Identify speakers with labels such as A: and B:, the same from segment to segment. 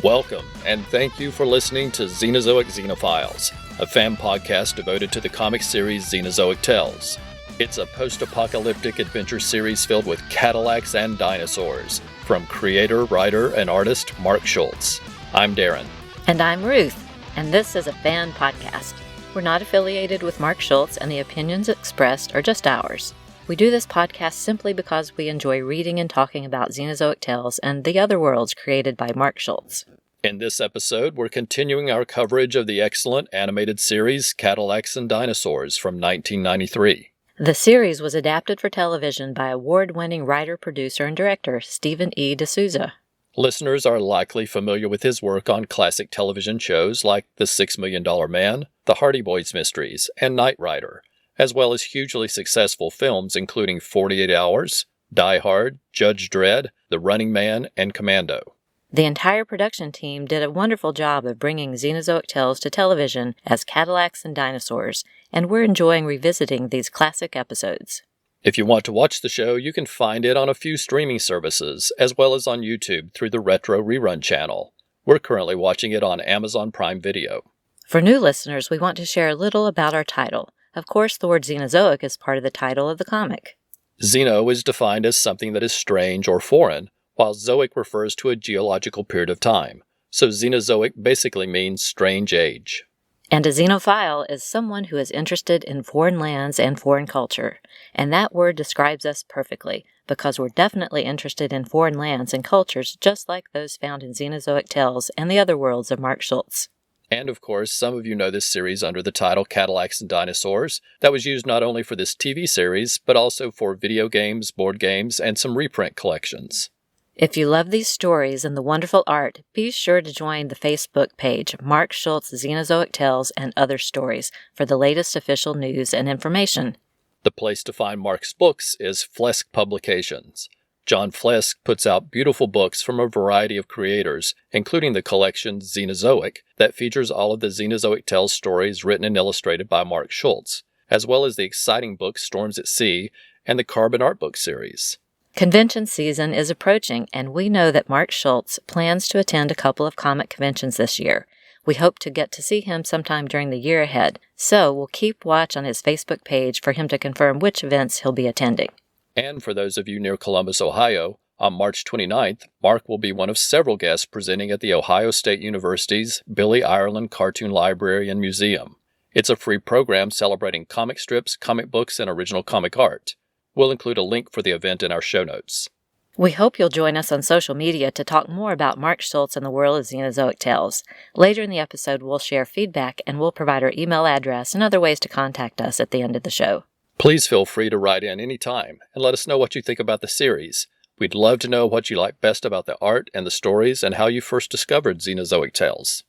A: Welcome, and thank you for listening to Xenozoic Xenophiles, a fan podcast devoted to the comic series Xenozoic Tales. It's a post-apocalyptic adventure series filled with Cadillacs and Dinosaurs, from creator, writer, and artist Mark Schultz. I'm Darren.
B: And I'm Ruth, and this is a fan podcast. We're not affiliated with Mark Schultz, and the opinions expressed are just ours. We do this podcast simply because we enjoy reading and talking about Xenozoic Tales and the other worlds created by Mark Schultz.
A: In this episode, we're continuing our coverage of the excellent animated series Cadillacs and Dinosaurs from 1993.
B: The series was adapted for television by award-winning writer, producer, and director Stephen E. Souza.
A: Listeners are likely familiar with his work on classic television shows like The $6 Million Man, The Hardy Boys Mysteries, and Knight Rider, as well as hugely successful films including 48 Hours, Die Hard, Judge Dredd, The Running Man, and Commando.
B: The entire production team did a wonderful job of bringing Xenozoic Tales to television as Cadillacs and Dinosaurs, and we're enjoying revisiting these classic episodes.
A: If you want to watch the show, you can find it on a few streaming services, as well as on YouTube through the Retro Rerun channel. We're currently watching it on Amazon Prime Video.
B: For new listeners, we want to share a little about our title. Of course, the word Xenozoic is part of the title of the comic.
A: Xeno is defined as something that is strange or foreign, while Zoic refers to a geological period of time. So Xenozoic basically means strange age.
B: And a xenophile is someone who is interested in foreign lands and foreign culture. And that word describes us perfectly, because we're definitely interested in foreign lands and cultures just like those found in Xenozoic Tales and the other worlds of Mark Schultz.
A: And of course, some of you know this series under the title Cadillacs and Dinosaurs, that was used not only for this TV series, but also for video games, board games, and some reprint collections.
B: If you love these stories and the wonderful art, be sure to join the Facebook page Mark Schultz Xenozoic Tales and Other Stories for the latest official news and information.
A: The place to find Mark's books is Flesk Publications. John Flesk puts out beautiful books from a variety of creators, including the collection Xenozoic, that features all of the Xenozoic Tales stories written and illustrated by Mark Schultz, as well as the exciting book Storms at Sea and the Carbon Art Book series.
B: Convention season is approaching, and we know that Mark Schultz plans to attend a couple of comic conventions this year. We hope to get to see him sometime during the year ahead, so we'll keep watch on his Facebook page for him to confirm which events he'll be attending.
A: And for those of you near Columbus, Ohio, on March 29th, Mark will be one of several guests presenting at the Ohio State University's Billy Ireland Cartoon Library and Museum. It's a free program celebrating comic strips, comic books, and original comic art. We'll include a link for the event in our show notes.
B: We hope you'll join us on social media to talk more about Mark Schultz and the world of Xenozoic Tales. Later in the episode, we'll share feedback and we'll provide our email address and other ways to contact us at the end of the show.
A: Please feel free to write in anytime and let us know what you think about the series. We'd love to know what you like best about the art and the stories and how you first discovered Xenozoic Tales.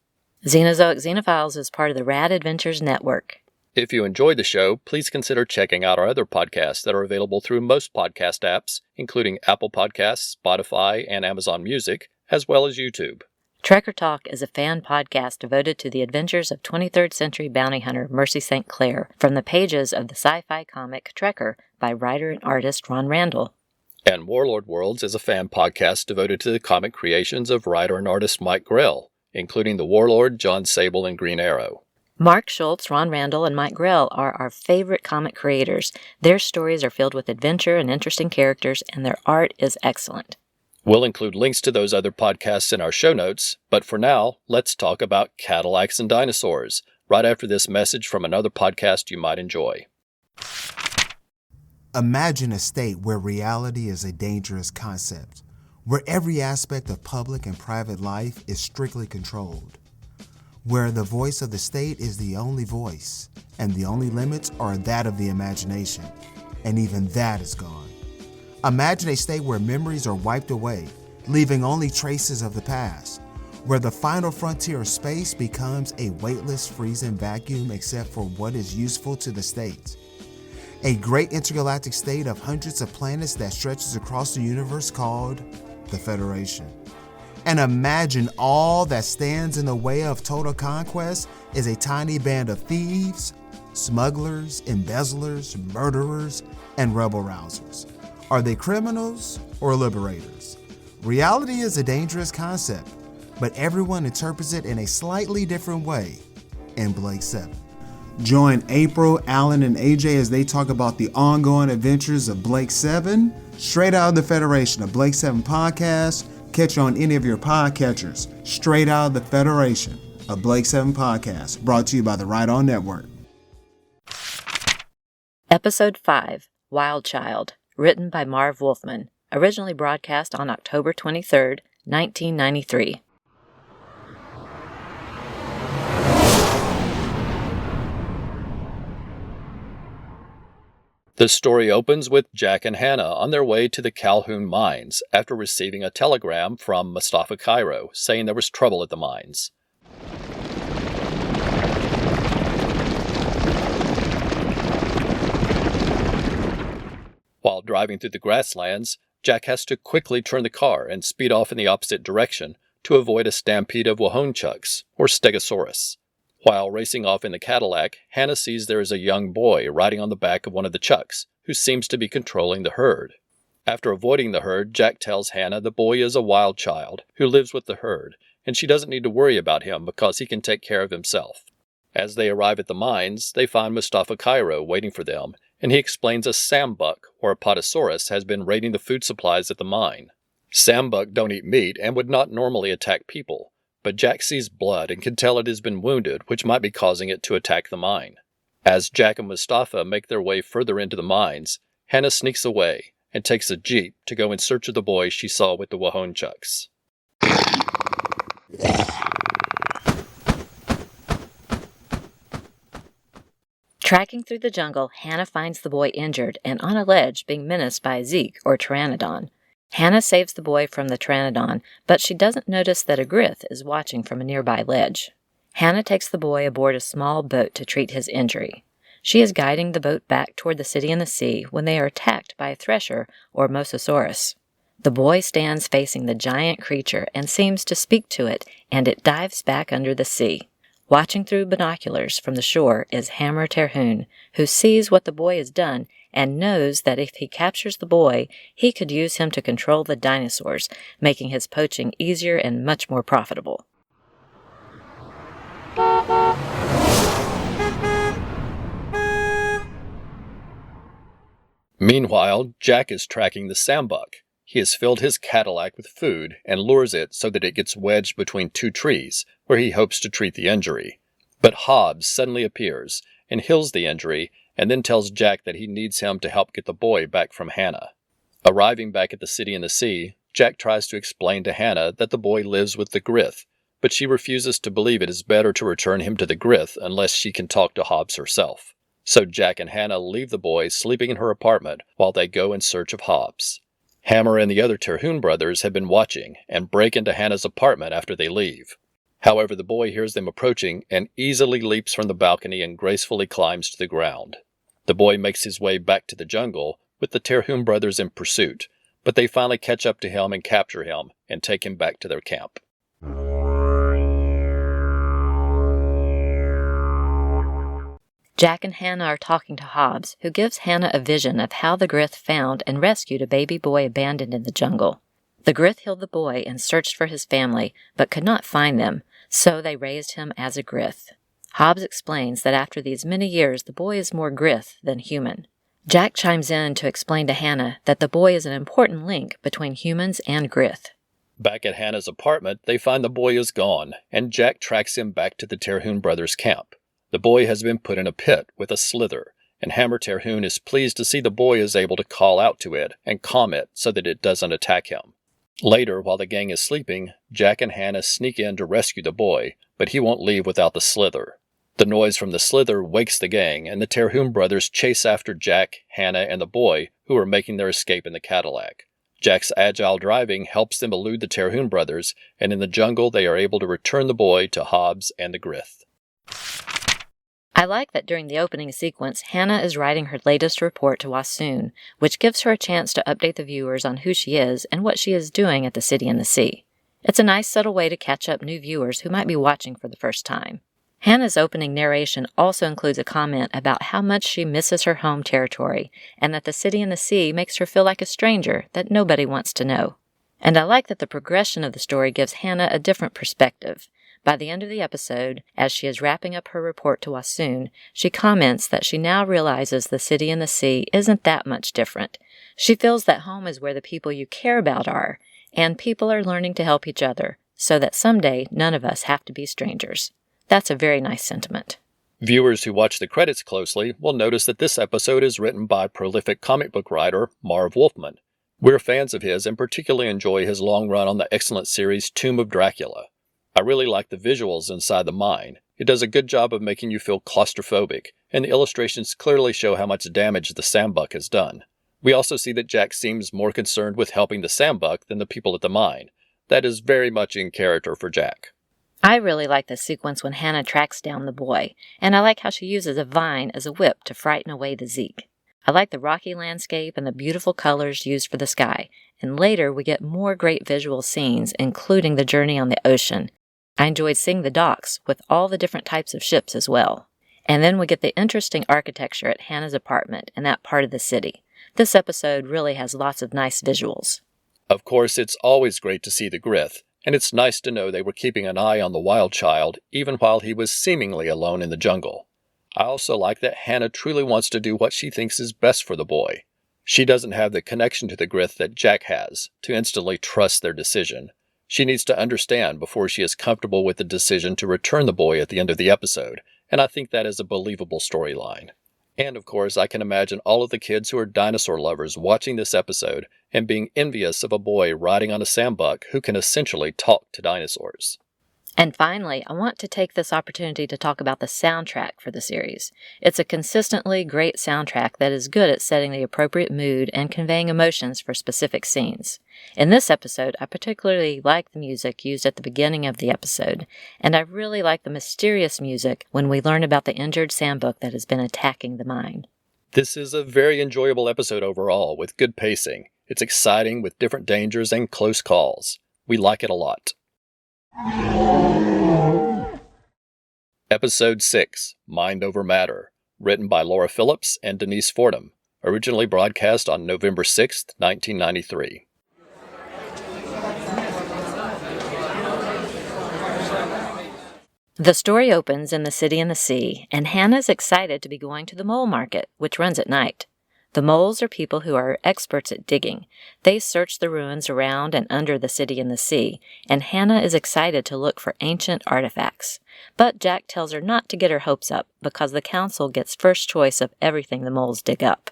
B: Xenozoic Xenophiles is part of the Rad Adventures Network.
A: If you enjoyed the show, please consider checking out our other podcasts that are available through most podcast apps, including Apple Podcasts, Spotify, and Amazon Music, as well as YouTube.
B: Trekker Talk is a fan podcast devoted to the adventures of 23rd century bounty hunter Mercy St. Clair from the pages of the sci-fi comic Trekker by writer and artist Ron Randall.
A: And Warlord Worlds is a fan podcast devoted to the comic creations of writer and artist Mike Grell, including the Warlord, John Sable, and Green Arrow.
B: Mark Schultz, Ron Randall, and Mike Grell are our favorite comic creators. Their stories are filled with adventure and interesting characters, and their art is excellent.
A: We'll include links to those other podcasts in our show notes, but for now, let's talk about Cadillacs and Dinosaurs, right after this message from another podcast you might enjoy.
C: Imagine a state where reality is a dangerous concept, where every aspect of public and private life is strictly controlled, where the voice of the state is the only voice, and the only limits are that of the imagination, and even that is gone. Imagine a state where memories are wiped away, leaving only traces of the past, where the final frontier of space becomes a weightless, freezing vacuum except for what is useful to the state. A great intergalactic state of hundreds of planets that stretches across the universe called the Federation. And imagine all that stands in the way of total conquest is a tiny band of thieves, smugglers, embezzlers, murderers, and rebel-rousers. Are they criminals or liberators? Reality is a dangerous concept. but everyone interprets it in a slightly different way in Blake 7. Join April, Alan, and AJ as they talk about the ongoing adventures of Blake 7, straight out of the Federation, of Blake 7 podcast. Catch on any of your podcatchers, straight out of the Federation, of Blake 7 podcast, brought to you by the Right On Network.
B: Episode 5, Wild Child, written by Marv Wolfman, originally broadcast on October 23, 1993.
A: The story opens with Jack and Hannah on their way to the Calhoun mines after receiving a telegram from Mustafa Cairo saying there was trouble at the mines. While driving through the grasslands, Jack has to quickly turn the car and speed off in the opposite direction to avoid a stampede of Wahonchucks, or Stegosaurus. While racing off in the Cadillac, Hannah sees there is a young boy riding on the back of one of the chucks, who seems to be controlling the herd. After avoiding the herd, Jack tells Hannah the boy is a wild child who lives with the herd, and she doesn't need to worry about him because he can take care of himself. As they arrive at the mines, they find Mustafa Cairo waiting for them, and he explains a sambuck, or apatosaurus, has been raiding the food supplies at the mine. Sambuck don't eat meat and would not normally attack people, but Jack sees blood and can tell it has been wounded, which might be causing it to attack the mine. As Jack and Mustafa make their way further into the mines, Hannah sneaks away and takes a jeep to go in search of the boy she saw with the Wahonchucks.
B: Tracking through the jungle, Hannah finds the boy injured and on a ledge being menaced by a Zeke, or pteranodon. Hannah saves the boy from the pteranodon, but she doesn't notice that a Grith is watching from a nearby ledge. Hannah takes the boy aboard a small boat to treat his injury. She is guiding the boat back toward the city in the sea when they are attacked by a thresher, or mosasaurus. The boy stands facing the giant creature and seems to speak to it, and it dives back under the sea. Watching through binoculars from the shore is Hammer Terhune, who sees what the boy has done and knows that if he captures the boy, he could use him to control the dinosaurs, making his poaching easier and much more profitable.
A: Meanwhile, Jack is tracking the sambuck. He has filled his Cadillac with food and lures it so that it gets wedged between two trees, where he hopes to treat the injury. But Hobbs suddenly appears and heals the injury, and then tells Jack that he needs him to help get the boy back from Hannah. Arriving back at the city in the sea, Jack tries to explain to Hannah that the boy lives with the Grith, but she refuses to believe it is better to return him to the Grith unless she can talk to Hobbs herself. So Jack and Hannah leave the boy sleeping in her apartment while they go in search of Hobbs. Hammer and the other Terhune brothers have been watching and break into Hannah's apartment after they leave. However, the boy hears them approaching and easily leaps from the balcony and gracefully climbs to the ground. The boy makes his way back to the jungle with the Terhune brothers in pursuit, but they finally catch up to him and capture him and take him back to their camp.
B: Jack and Hannah are talking to Hobbs, who gives Hannah a vision of how the Grith found and rescued a baby boy abandoned in the jungle. The Grith healed the boy and searched for his family, but could not find them, so they raised him as a Grith. Hobbs explains that after these many years, the boy is more Grith than human. Jack chimes in to explain to Hannah that the boy is an important link between humans and Grith.
A: Back at Hannah's apartment, they find the boy is gone, and Jack tracks him back to the Terhune brothers' camp. The boy has been put in a pit with a slither, and Hammer Terhune is pleased to see the boy is able to call out to it and calm it so that it doesn't attack him. Later, while the gang is sleeping, Jack and Hannah sneak in to rescue the boy, but he won't leave without the slither. The noise from the slither wakes the gang, and the Terhune brothers chase after Jack, Hannah, and the boy, who are making their escape in the Cadillac. Jack's agile driving helps them elude the Terhune brothers, and in the jungle they are able to return the boy to Hobbs and the Grith.
B: I like that during the opening sequence, Hannah is writing her latest report to Wassoon, which gives her a chance to update the viewers on who she is and what she is doing at the City in the Sea. It's a nice subtle way to catch up new viewers who might be watching for the first time. Hannah's opening narration also includes a comment about how much she misses her home territory, and that the City in the Sea makes her feel like a stranger that nobody wants to know. And I like that the progression of the story gives Hannah a different perspective. By the end of the episode, as she is wrapping up her report to Wassoon, she comments that she now realizes the city and the sea isn't that much different. She feels that home is where the people you care about are, and people are learning to help each other, so that someday none of us have to be strangers. That's a very nice sentiment.
A: Viewers who watch the credits closely will notice that this episode is written by prolific comic book writer Marv Wolfman. We're fans of his and particularly enjoy his long run on the excellent series Tomb of Dracula. I really like the visuals inside the mine. It does a good job of making you feel claustrophobic, and the illustrations clearly show how much damage the sandbuck has done. We also see that Jack seems more concerned with helping the sandbuck than the people at the mine. That is very much in character for Jack.
B: I really like the sequence when Hannah tracks down the boy, and I like how she uses a vine as a whip to frighten away the Zeke. I like the rocky landscape and the beautiful colors used for the sky, and later we get more great visual scenes, including the journey on the ocean. I enjoyed seeing the docks with all the different types of ships as well. And then we get the interesting architecture at Hannah's apartment in that part of the city. This episode really has lots of nice visuals.
A: Of course, it's always great to see the Grith, and it's nice to know they were keeping an eye on the wild child even while he was seemingly alone in the jungle. I also like that Hannah truly wants to do what she thinks is best for the boy. She doesn't have the connection to the Grith that Jack has to instantly trust their decision. She needs to understand before she is comfortable with the decision to return the boy at the end of the episode, and I think that is a believable storyline. And of course, I can imagine all of the kids who are dinosaur lovers watching this episode and being envious of a boy riding on a sandbuck who can essentially talk to dinosaurs.
B: And finally, I want to take this opportunity to talk about the soundtrack for the series. It's a consistently great soundtrack that is good at setting the appropriate mood and conveying emotions for specific scenes. In this episode, I particularly like the music used at the beginning of the episode, and I really like the mysterious music when we learn about the injured sandbuck that has been attacking the mine.
A: This is a very enjoyable episode overall, with good pacing. It's exciting with different dangers and close calls. We like it a lot. Episode 6, Mind Over Matter, written by Laura Phillips and Denise Fordham, originally broadcast on November 6, 1993.
B: The story opens in the city and the sea, and Hannah's excited to be going to the mole market, which runs at night. The moles are people who are experts at digging. They search the ruins around and under the city and the sea, and Hannah is excited to look for ancient artifacts. But Jack tells her not to get her hopes up, because the council gets first choice of everything the moles dig up.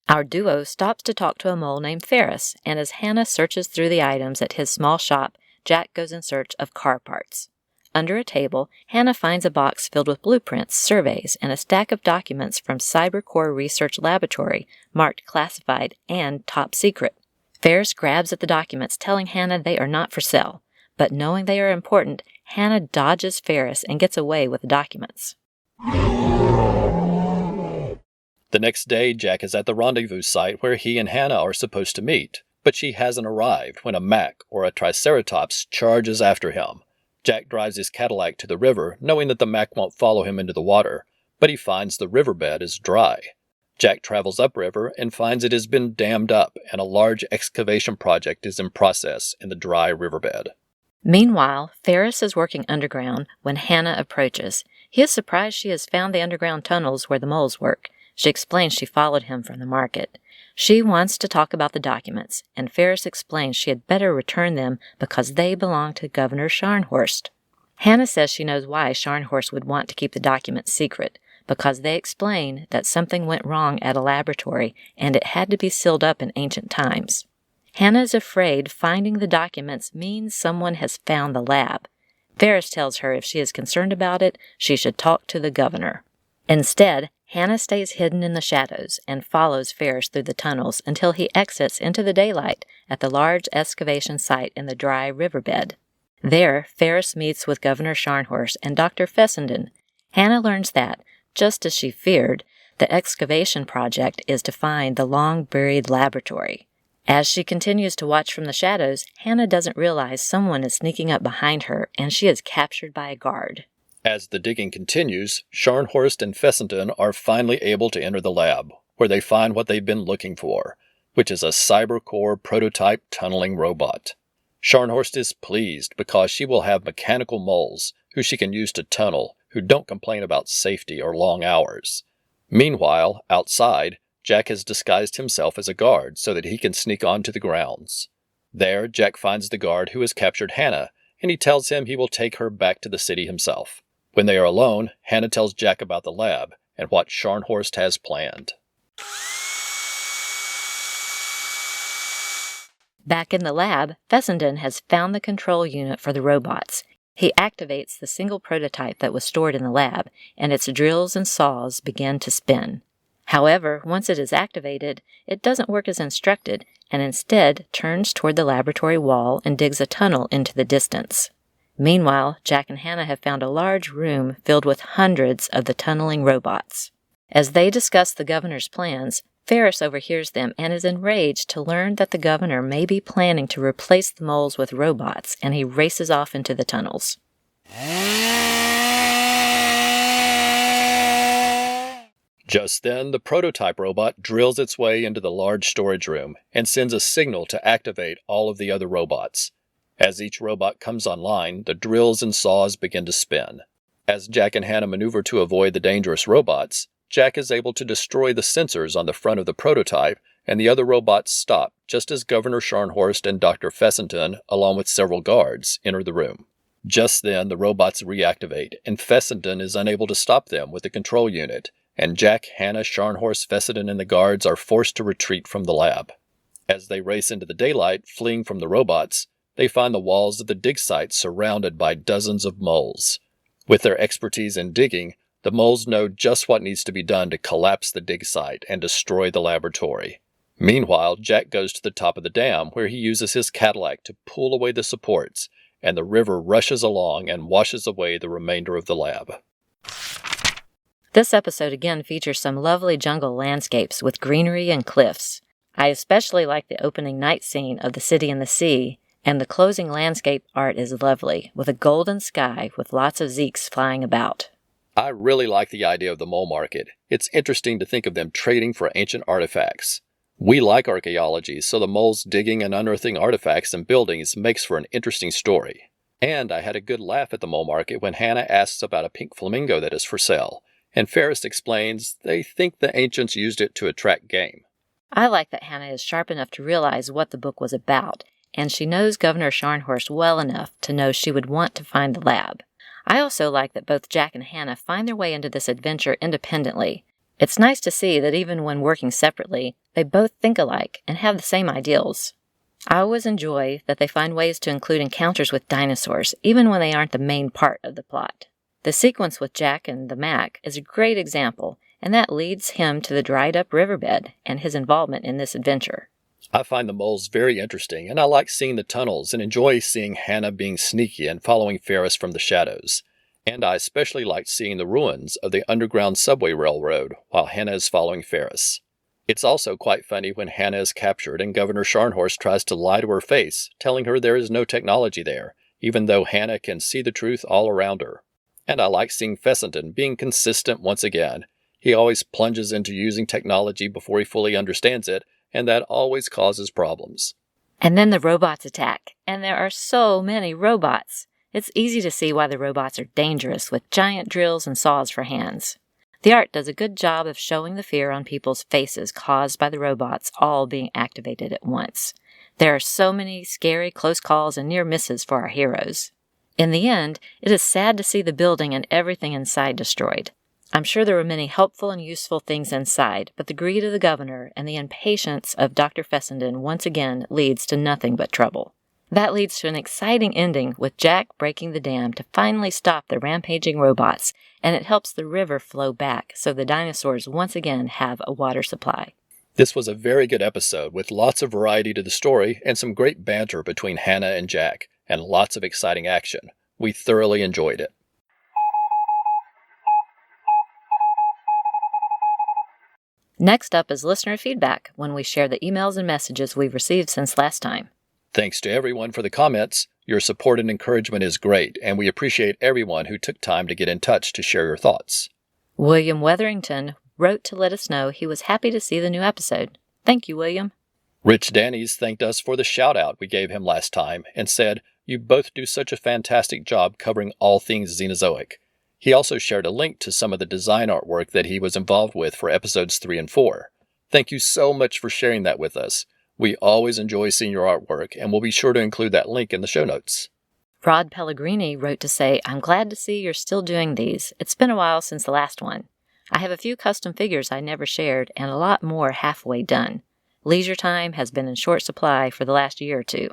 B: Our duo stops to talk to a mole named Ferris, and as Hannah searches through the items at his small shop, Jack goes in search of car parts. Under a table, Hannah finds a box filled with blueprints, surveys, and a stack of documents from Cybercore Research Laboratory, marked classified and top secret. Ferris grabs at the documents, telling Hannah they are not for sale, but knowing they are important, Hannah dodges Ferris and gets away with the documents.
A: The next day, Jack is at the rendezvous site where he and Hannah are supposed to meet, but she hasn't arrived when a Mack or a Triceratops charges after him. Jack drives his Cadillac to the river, knowing that the Mack won't follow him into the water, but he finds the riverbed is dry. Jack travels upriver and finds it has been dammed up, and a large excavation project is in process in the dry riverbed.
B: Meanwhile, Ferris is working underground when Hannah approaches. He is surprised she has found the underground tunnels where the moles work. She explains she followed him from the market. She wants to talk about the documents, and Ferris explains she had better return them because they belong to Governor Scharnhorst. Hannah says she knows why Scharnhorst would want to keep the documents secret, because they explain that something went wrong at a laboratory and it had to be sealed up in ancient times. Hannah is afraid finding the documents means someone has found the lab. Ferris tells her if she is concerned about it, she should talk to the governor. Instead, Hannah stays hidden in the shadows and follows Ferris through the tunnels until he exits into the daylight at the large excavation site in the dry riverbed. There, Ferris meets with Governor Scharnhorst and Dr. Fessenden. Hannah learns that, just as she feared, the excavation project is to find the long-buried laboratory. As she continues to watch from the shadows, Hannah doesn't realize someone is sneaking up behind her and she is captured by a guard.
A: As the digging continues, Scharnhorst and Fessenden are finally able to enter the lab, where they find what they've been looking for, which is a Cybercore prototype tunneling robot. Scharnhorst is pleased because she will have mechanical moles who she can use to tunnel, who don't complain about safety or long hours. Meanwhile, outside, Jack has disguised himself as a guard so that he can sneak onto the grounds. There, Jack finds the guard who has captured Hannah, and he tells him he will take her back to the city himself. When they are alone, Hannah tells Jack about the lab and what Scharnhorst has planned.
B: Back in the lab, Fessenden has found the control unit for the robots. He activates the single prototype that was stored in the lab, and its drills and saws begin to spin. However, once it is activated, it doesn't work as instructed, and instead turns toward the laboratory wall and digs a tunnel into the distance. Meanwhile, Jack and Hannah have found a large room filled with hundreds of the tunneling robots. As they discuss the governor's plans, Ferris overhears them and is enraged to learn that the governor may be planning to replace the moles with robots, and he races off into the tunnels.
A: Just then, the prototype robot drills its way into the large storage room and sends a signal to activate all of the other robots. As each robot comes online, the drills and saws begin to spin. As Jack and Hannah maneuver to avoid the dangerous robots, Jack is able to destroy the sensors on the front of the prototype, and the other robots stop just as Governor Scharnhorst and Dr. Fessenden, along with several guards, enter the room. Just then, the robots reactivate, and Fessenden is unable to stop them with the control unit, and Jack, Hannah, Scharnhorst, Fessenden, and the guards are forced to retreat from the lab. As they race into the daylight, fleeing from the robots, they find the walls of the dig site surrounded by dozens of moles. With their expertise in digging, the moles know just what needs to be done to collapse the dig site and destroy the laboratory. Meanwhile, Jack goes to the top of the dam where he uses his Cadillac to pull away the supports, and the river rushes along and washes away the remainder of the lab.
B: This episode again features some lovely jungle landscapes with greenery and cliffs. I especially like the opening night scene of the city and the sea, and the closing landscape art is lovely, with a golden sky with lots of zeeks flying about.
A: I really like the idea of the mole market. It's interesting to think of them trading for ancient artifacts. We like archaeology, so the moles digging and unearthing artifacts and buildings makes for an interesting story. And I had a good laugh at the mole market when Hannah asks about a pink flamingo that is for sale, and Ferris explains they think the ancients used it to attract game.
B: I like that Hannah is sharp enough to realize what the book was about, and she knows Governor Scharnhorst well enough to know she would want to find the lab. I also like that both Jack and Hannah find their way into this adventure independently. It's nice to see that even when working separately, they both think alike and have the same ideals. I always enjoy that they find ways to include encounters with dinosaurs, even when they aren't the main part of the plot. The sequence with Jack and the Mac is a great example, and that leads him to the dried-up riverbed and his involvement in this adventure.
A: I find the moles very interesting, and I like seeing the tunnels and enjoy seeing Hannah being sneaky and following Ferris from the shadows. And I especially liked seeing the ruins of the underground subway railroad while Hannah is following Ferris. It's also quite funny when Hannah is captured and Governor Scharnhorst tries to lie to her face, telling her there is no technology there, even though Hannah can see the truth all around her. And I like seeing Fessenden being consistent once again. He always plunges into using technology before he fully understands it, and that always causes problems.
B: And then the robots attack, and there are so many robots. It's easy to see why the robots are dangerous with giant drills and saws for hands. The art does a good job of showing the fear on people's faces caused by the robots all being activated at once. There are so many scary close calls and near misses for our heroes. In the end, it is sad to see the building and everything inside destroyed. I'm sure there were many helpful and useful things inside, but the greed of the governor and the impatience of Dr. Fessenden once again leads to nothing but trouble. That leads to an exciting ending with Jack breaking the dam to finally stop the rampaging robots, and it helps the river flow back so the dinosaurs once again have a water supply.
A: This was a very good episode with lots of variety to the story and some great banter between Hannah and Jack, and lots of exciting action. We thoroughly enjoyed it.
B: Next up is listener feedback, when we share the emails and messages we've received since last time.
A: Thanks to everyone for the comments. Your support and encouragement is great, and we appreciate everyone who took time to get in touch to share your thoughts.
B: William Wetherington wrote to let us know he was happy to see the new episode. Thank you, William.
A: Rich Danny's thanked us for the shout-out we gave him last time and said, "You both do such a fantastic job covering all things Xenozoic." He also shared a link to some of the design artwork that he was involved with for episodes 3 and 4. Thank you so much for sharing that with us. We always enjoy seeing your artwork, and we'll be sure to include that link in the show notes.
B: Rod Pellegrini wrote to say, "I'm glad to see you're still doing these. It's been a while since the last one. I have a few custom figures I never shared and a lot more halfway done. Leisure time has been in short supply for the last year or two."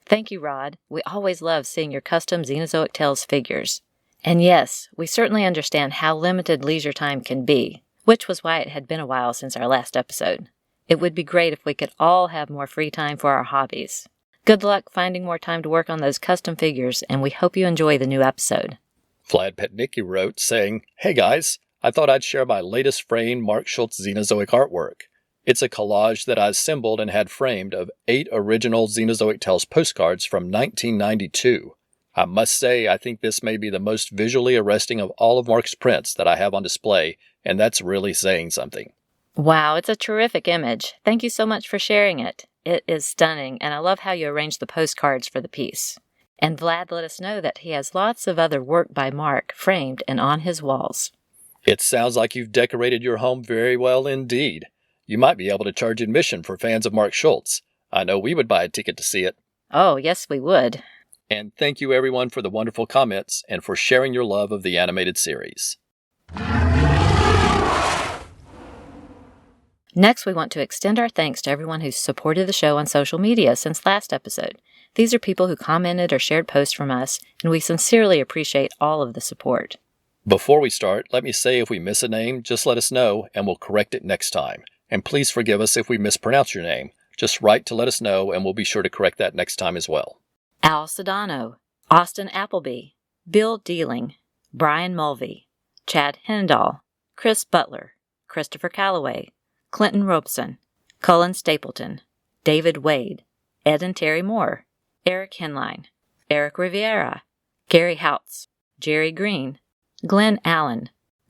B: Thank you, Rod. We always love seeing your custom Xenozoic Tales figures. And yes, we certainly understand how limited leisure time can be, which was why it had been a while since our last episode. It would be great if we could all have more free time for our hobbies. Good luck finding more time to work on those custom figures, and we hope you enjoy the new episode.
A: Vlad Petnicki wrote, saying, "Hey guys, I thought I'd share my latest framed Mark Schultz Xenozoic artwork. It's a collage that I assembled and had framed of 8 original Xenozoic Tales postcards from 1992. I must say, I think this may be the most visually arresting of all of Mark's prints that I have on display, and that's really saying something."
B: Wow, it's a terrific image. Thank you so much for sharing it. It is stunning, and I love how you arranged the postcards for the piece. And Vlad let us know that he has lots of other work by Mark framed and on his walls.
A: It sounds like you've decorated your home very well indeed. You might be able to charge admission for fans of Mark Schultz. I know we would buy a ticket to see it.
B: Oh, yes, we would.
A: And thank you everyone for the wonderful comments and for sharing your love of the animated series.
B: Next, we want to extend our thanks to everyone who's supported the show on social media since last episode. These are people who commented or shared posts from us, and we sincerely appreciate all of the support.
A: Before we start, let me say if we miss a name, just let us know and we'll correct it next time. And please forgive us if we mispronounce your name. Just write to let us know and we'll be sure to correct that next time as well.
B: Al Sedano, Austin Appleby, Bill Dealing, Brian Mulvey, Chad Hendahl, Chris Butler, Christopher Calloway, Clinton Robeson, Cullen Stapleton, David Wade, Ed and Terry Moore, Eric Henline, Eric Riviera, Gary Houtz, Jerry Green, Glenn Allen,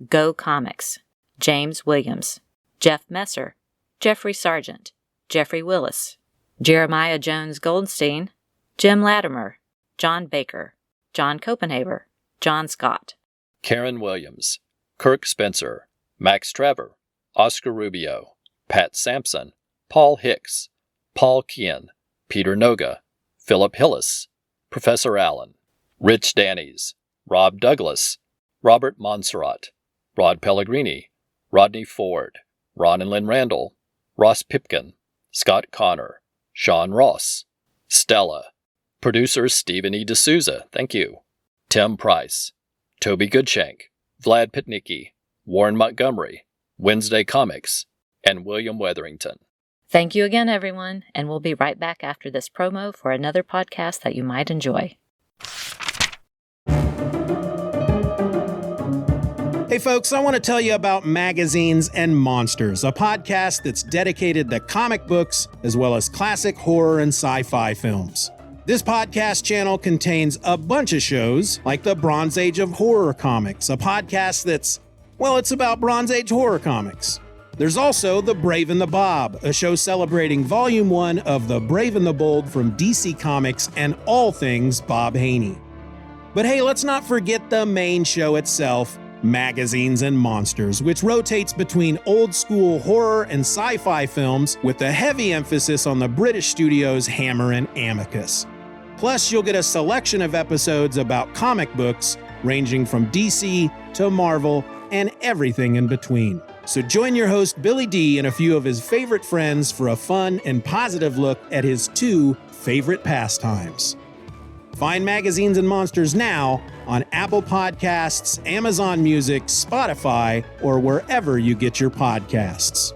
B: Go Comics, James Williams, Jeff Messer, Jeffrey Sargent, Jeffrey Willis, Jeremiah Jones Goldstein, Jim Latimer, John Baker, John Copenhaver, John Scott,
A: Karen Williams, Kirk Spencer, Max Trevor, Oscar Rubio, Pat Sampson, Paul Hicks, Paul Kien, Peter Noga, Philip Hillis, Professor Allen, Rich Dannies, Rob Douglas, Robert Montserrat, Rod Pellegrini, Rodney Ford, Ron and Lynn Randall, Ross Pipkin, Scott Connor, Sean Ross, Stella, producers Stephen E. D'Souza, thank you, Tim Price, Toby Goodshank, Vlad Pitnicki, Warren Montgomery, Wednesday Comics, and William Weatherington.
B: Thank you again, everyone, and we'll be right back after this promo for another podcast that you might enjoy.
D: Hey folks, I want to tell you about Magazines and Monsters, a podcast that's dedicated to comic books as well as classic horror and sci-fi films. This podcast channel contains a bunch of shows like the Bronze Age of Horror Comics, a podcast that's, well, it's about Bronze Age horror comics. There's also The Brave and the Bob, a show celebrating Volume 1 of The Brave and the Bold from DC Comics and all things Bob Haney. But hey, let's not forget the main show itself, Magazines and Monsters, which rotates between old-school horror and sci-fi films with a heavy emphasis on the British studios Hammer and Amicus. Plus, you'll get a selection of episodes about comic books, ranging from DC to Marvel and everything in between. So join your host Billy D and a few of his favorite friends for a fun and positive look at his 2 favorite pastimes. Find Magazines and Monsters now on Apple Podcasts, Amazon Music, Spotify, or wherever you get your podcasts.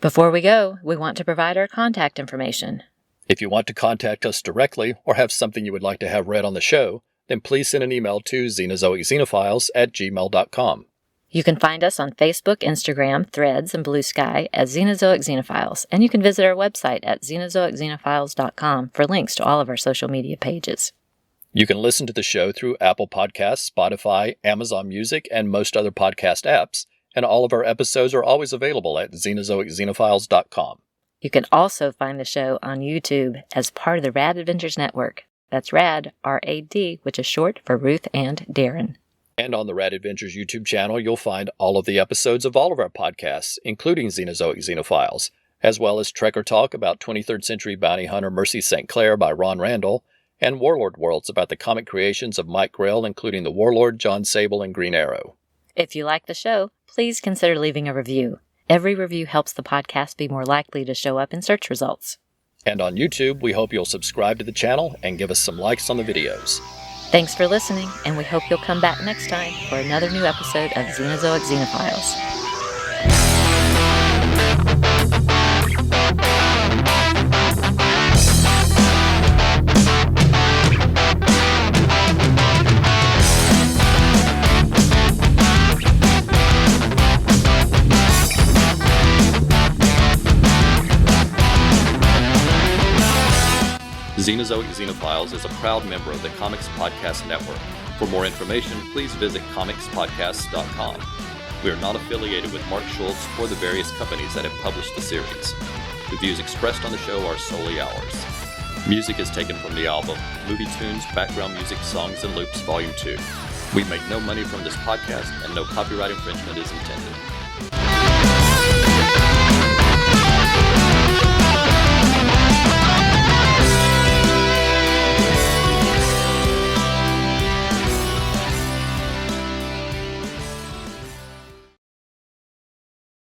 B: Before we go, we want to provide our contact information.
A: If you want to contact us directly or have something you would like to have read on the show, then please send an email to xenozoicxenophiles@gmail.com.
B: You can find us on Facebook, Instagram, Threads, and Blue Sky as Xenozoic Xenophiles, and you can visit our website at xenozoicxenophiles.com for links to all of our social media pages.
A: You can listen to the show through Apple Podcasts, Spotify, Amazon Music, and most other podcast apps, and all of our episodes are always available at xenozoicxenophiles.com.
B: You can also find the show on YouTube as part of the Rad Adventures Network. That's RAD, R-A-D, which is short for Ruth and Darren.
A: And on the Rad Adventures YouTube channel, you'll find all of the episodes of all of our podcasts, including Xenozoic Xenophiles, as well as Trekker Talk about 23rd century bounty hunter Mercy St. Clair by Ron Randall, and Warlord Worlds about the comic creations of Mike Grell, including the Warlord, John Sable, and Green Arrow.
B: If you like the show, please consider leaving a review. Every review helps the podcast be more likely to show up in search results.
A: And on YouTube, we hope you'll subscribe to the channel and give us some likes on the videos.
B: Thanks for listening, and we hope you'll come back next time for another new episode of Xenozoic Xenophiles.
A: Xenozoic Xenophiles is a proud member of the Comics Podcast Network. For more information, please visit comicspodcasts.com. We are not affiliated with Mark Schultz or the various companies that have published the series. The views expressed on the show are solely ours. Music is taken from the album Movie Tunes, Background Music, Songs and Loops, Volume 2. We make no money from this podcast, and no copyright infringement is intended.